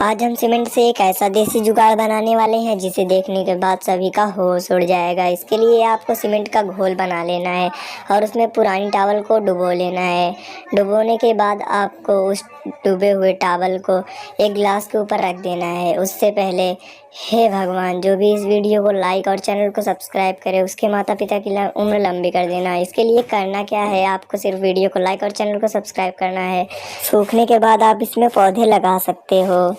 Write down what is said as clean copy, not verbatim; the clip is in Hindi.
आज हम सीमेंट से एक ऐसा देसी जुगाड़ बनाने वाले हैं जिसे देखने के बाद सभी का होश उड़ जाएगा। इसके लिए आपको सीमेंट का घोल बना लेना है और उसमें पुरानी टॉवल को डुबो लेना है। डुबोने के बाद आपको उस डूबे हुए टॉवल को एक गिलास के ऊपर रख देना है। उससे पहले हे भगवान, जो भी इस वीडियो को लाइक और चैनल को सब्सक्राइब करे उसके माता पिता की उम्र लंबी कर देना। इसके लिए करना क्या है, आपको सिर्फ वीडियो को लाइक और चैनल को सब्सक्राइब करना है। सूखने के बाद आप इसमें पौधे लगा सकते हो।